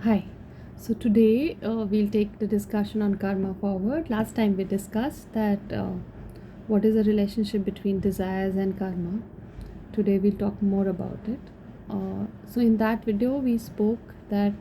Hi. So today we'll take the discussion on karma forward. Last time we discussed that what is the relationship between desires and karma. Today we'll talk more about it. So in that video we spoke that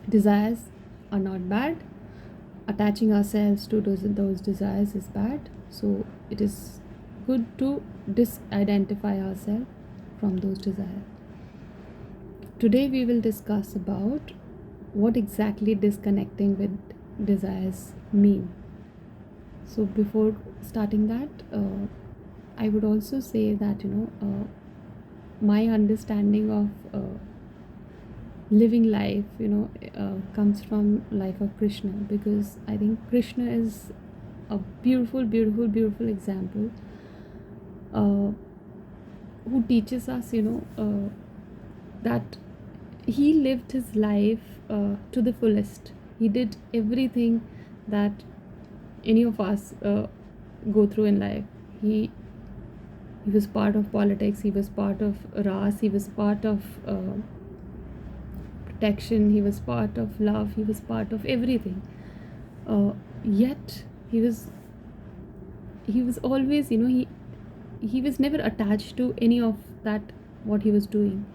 desires are not bad. Attaching ourselves to those desires is bad. So it is good to disidentify ourselves from those desires. Today we will discuss about what exactly disconnecting with desires mean. So before starting that, I would also say that my understanding of living life comes from life of Krishna, because I think Krishna is a beautiful example who teaches us that he lived his life to the fullest. He did everything that any of us go through in life. He was part of politics, he was part of ras, he was part of protection, he was part of love, he was part of everything. Yet he was always, he was never attached to any of that what he was doing.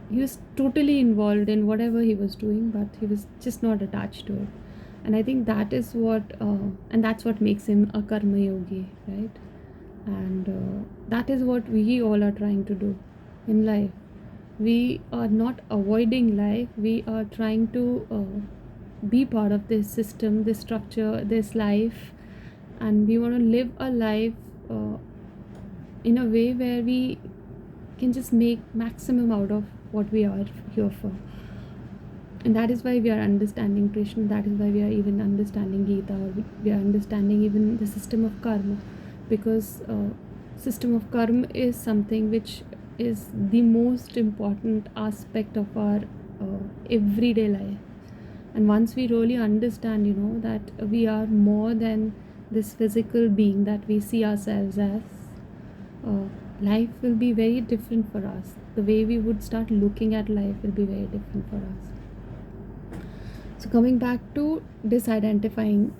He was totally involved in whatever he was doing, but he was just not attached to it. And I think that is that's what makes him a karma yogi, right? And that is what we all are trying to do in life. We are not avoiding life, we are trying to be part of this system, this structure, this life, and we want to live a life in a way where we can just make maximum out of what we are here for. And that is why we are understanding Krishna, that is why we are even understanding Gita, or we are understanding even the system of karma, because system of karma is something which is the most important aspect of our everyday life. And once we really understand that we are more than this physical being that we see ourselves as, life will be very different for us. The way we would start looking at life will be very different for us. So coming back to disidentifying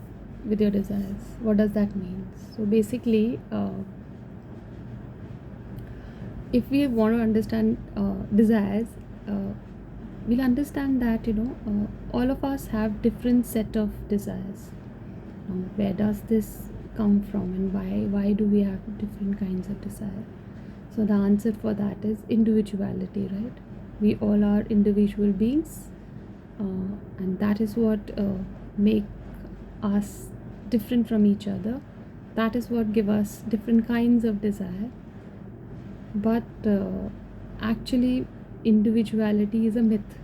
with your desires, what does that mean? So basically, if we want to understand desires, we'll understand that all of us have different set of desires. Where does this come from, and why do we have different kinds of desire? So the answer for that is individuality, right? We all are individual beings, and that is what make us different from each other. That is what give us different kinds of desire. But actually individuality is a myth,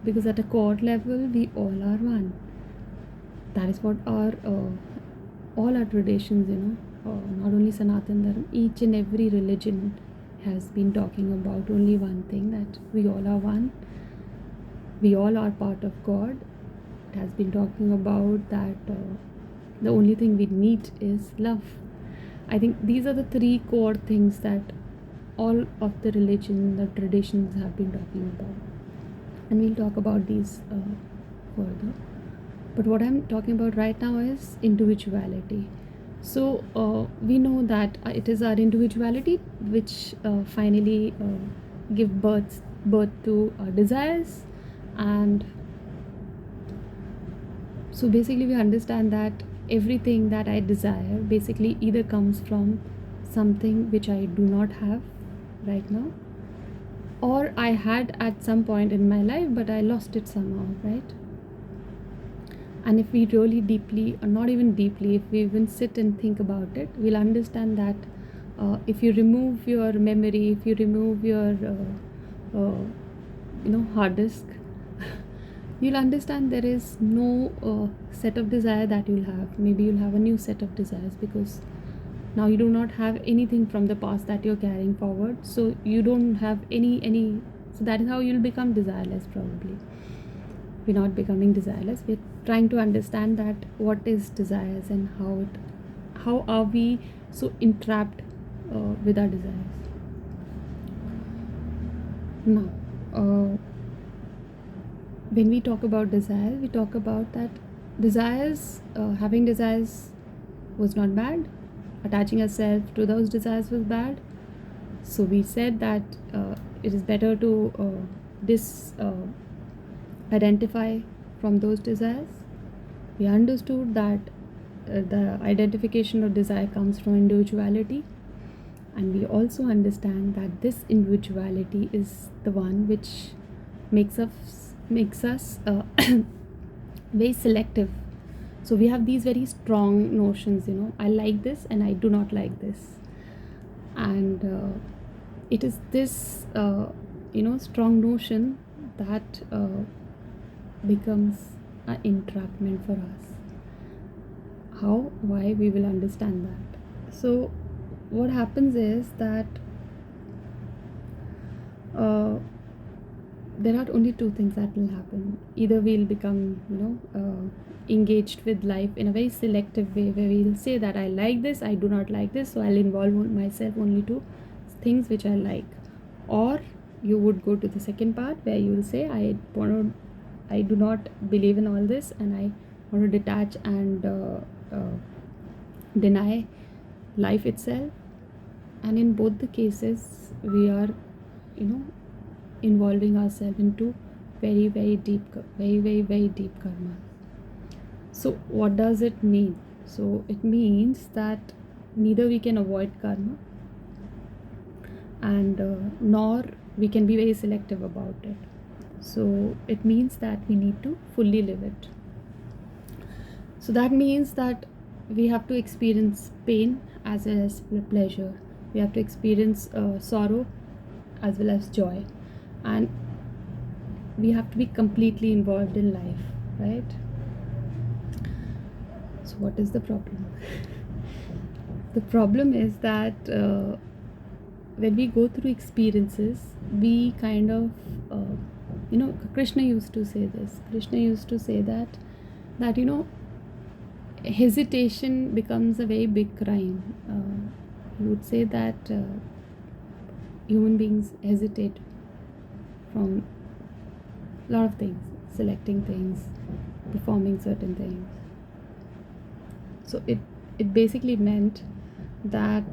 because at a core level we all are one. That is what our all our traditions, not only Sanatan Dharma, each and every religion has been talking about only one thing, that we all are one, we all are part of God. It has been talking about that the only thing we need is love. I think these are the three core things that all of the religion, the traditions have been talking about, and we'll talk about these further. But what I'm talking about right now is individuality. So we know that it is our individuality which finally give birth to desires. And so basically we understand that everything that I desire basically either comes from something which I do not have right now, or I had at some point in my life but I lost it somehow, right? And if we really deeply, or not even deeply, if we even sit and think about it, we'll understand that if you remove your memory, if you remove your hard disk, you'll understand there is no set of desire that you'll have. Maybe you'll have a new set of desires, because now you do not have anything from the past that you're carrying forward, so you don't have any so that is how you'll become desireless. Probably we're not becoming desireless, we're trying to understand that what is desires, and how are we so entrapped with our desires. Now when we talk about desire, we talk about that having desires was not bad, attaching ourselves to those desires was bad. So we said that it is better to identify from those desires. We understood that the identification of desire comes from individuality, and we also understand that this individuality is the one which makes us very selective. So we have these very strong notions, I like this and I do not like this, and it is this strong notion that becomes an entrapment for us. How? Why? We will understand that. So what happens is that there are only two things that will happen. Either we'll become engaged with life in a very selective way, where we'll say that I like this, I do not like this, so I'll involve myself only to things which I like. Or you would go to the second part, where you will say I do not believe in all this, and I want to detach and deny life itself. And in both the cases, we are involving ourselves into very very deep karma. So what does it mean? So it means that neither we can avoid karma, and nor we can be very selective about it. So it means that we need to fully live it. So that means that we have to experience pain as well as pleasure. We have to experience sorrow as well as joy, and we have to be completely involved in life, right? So what is the problem? The problem is that when we go through experiences, we kind of Krishna used to say this. Krishna used to say that hesitation becomes a very big crime. He would say that human beings hesitate from a lot of things, selecting things, performing certain things. So it basically meant that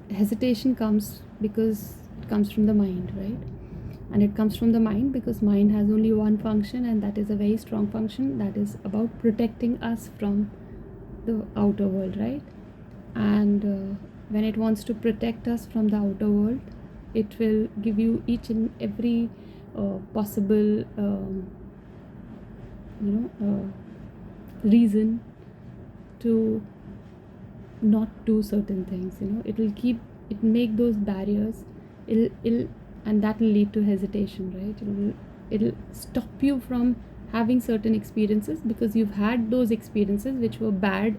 hesitation comes because it comes from the mind, right? And it comes from the mind because mind has only one function, and that is a very strong function, that is about protecting us from the outer world, right? And when it wants to protect us from the outer world, it will give you each and every possible reason to not do certain things. It make those barriers, it'll and that will lead to hesitation, right? It'll stop you from having certain experiences because you've had those experiences which were bad.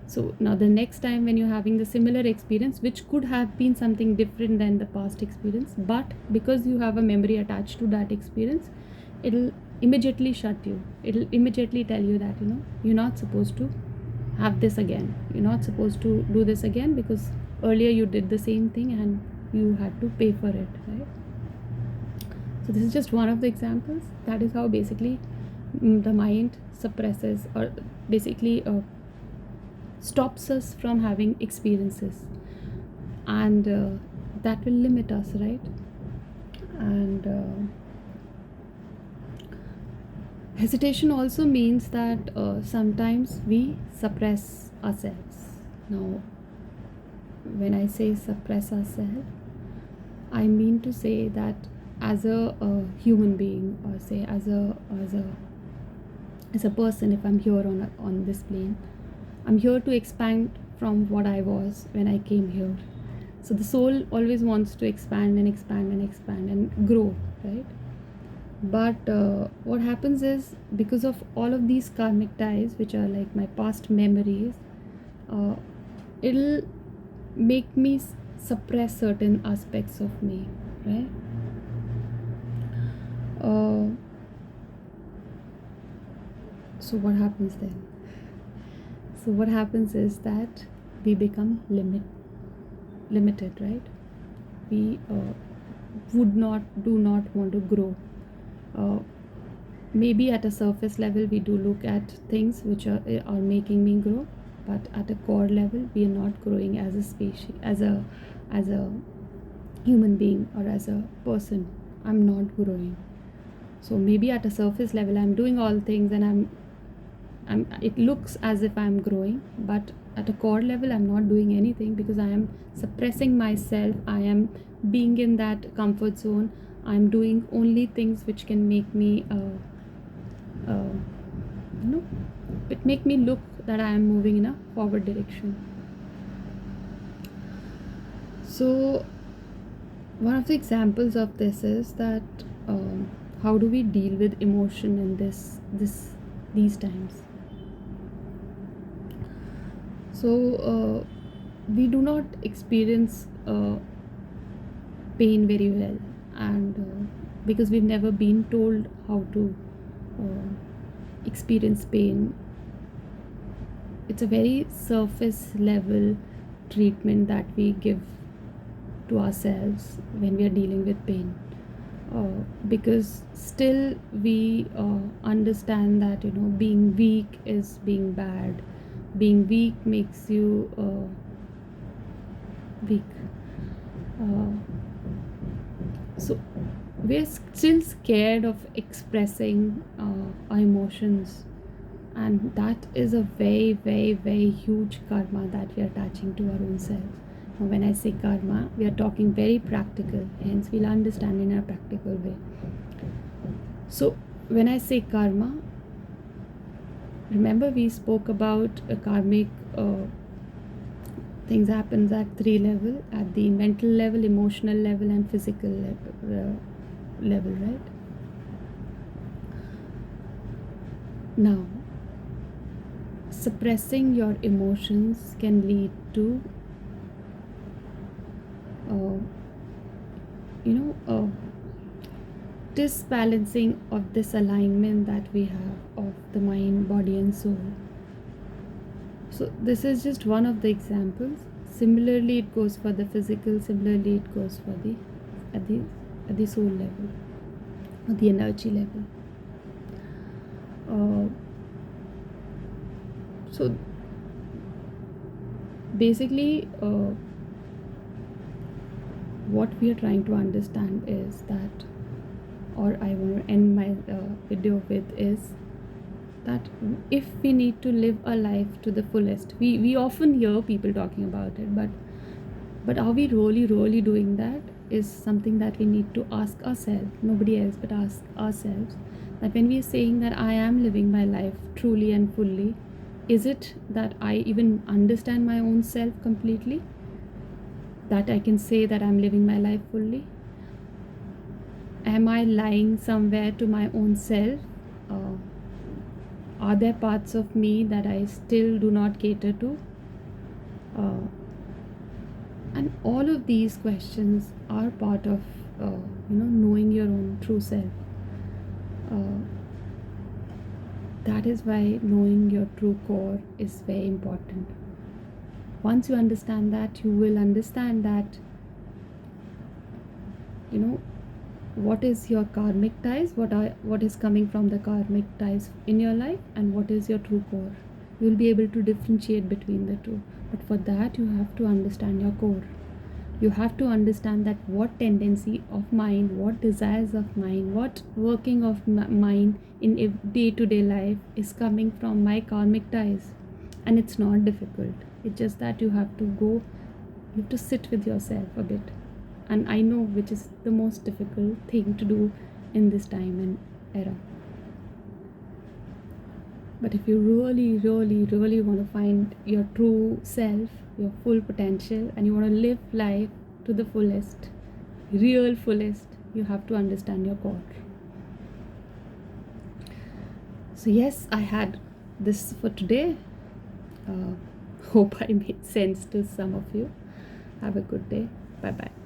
So now the next time when you're having the similar experience, which could have been something different than the past experience, but because you have a memory attached to that experience, it'll immediately shut you. It'll immediately tell you that you're not supposed to have this again, you're not supposed to do this again, because earlier you did the same thing and you had to pay for it, right? So this is just one of the examples. That is how basically the mind suppresses, or basically stops us from having experiences, and that will limit us, right? And hesitation also means that sometimes we suppress ourselves. Now when I say suppress ourselves, I mean to say that as a human being, or say as a person, if I'm here on this plane, I'm here to expand from what I was when I came here. So the soul always wants to expand and expand and expand and grow, right? But what happens is, because of all of these karmic ties, which are like my past memories, it'll make me suppress certain aspects of me, right? So what happens then? So what happens is that we become limited, right? We do not want to grow. uh, maybe at a surface level we do look at things which are making me grow, but at a core level we are not growing as a species, as a human being, or as a person. I'm not growing. So maybe at a surface level I'm doing all things, and it looks as if I'm growing, but at a core level I'm not doing anything, because I am suppressing myself. I am being in that comfort zone. I'm doing only things which can make me you know it make me look that I am moving in a forward direction. So one of the examples of this is that, how do we deal with emotion in these times? So we do not experience pain very well, and because we've never been told how to uh, experience pain. It's a very surface level treatment that we give to ourselves when we are dealing with pain, because still we understand that being weak is being bad. Being weak makes you weak. uh, so we're still scared of expressing our emotions, and that is a very, very, very huge karma that we are attaching to our own self. Now, when I say karma, we are talking very practical, hence we'll understand in a practical way. So when I say karma, remember we spoke about a karmic things happens at 3 level: at the mental level, emotional level, and physical level, right? Now, suppressing your emotions can lead to uh, disbalancing of this alignment that we have of the mind, body, and soul. So this is just one of the examples. Similarly it goes for the physical. Similarly it goes for the at the soul level, or the energy level. So basically what we are trying to understand is that, or I want to end my video with, is that if we need to live a life to the fullest, we often hear people talking about it, but are we really doing that, is something that we need to ask ourselves, nobody else but ask ourselves. That when we are saying that I am living my life truly and fully, is it that I even understand my own self completely, that I can say that I'm living my life fully? Am I lying somewhere to my own self? Are there parts of me that I still do not cater to? And all of these questions are part of knowing your own true self. That is why knowing your true core is very important. Once you understand that, you will understand that what is your karmic ties, what is coming from the karmic ties in your life, and what is your true core. You will be able to differentiate between the two. But for that, you have to understand your core. You have to understand that what tendency of mind, what desires of mind, what working of mind in a day-to-day life is coming from my karmic ties. And it's not difficult. It's just that you have to sit with yourself a bit. And I know which is the most difficult thing to do in this time and era. But if you really want to find your true self, your full potential, and you want to live life to the fullest, real fullest, you have to understand your core. So yes, I had this for today. Hope I made sense to some of you. Have a good day. Bye bye.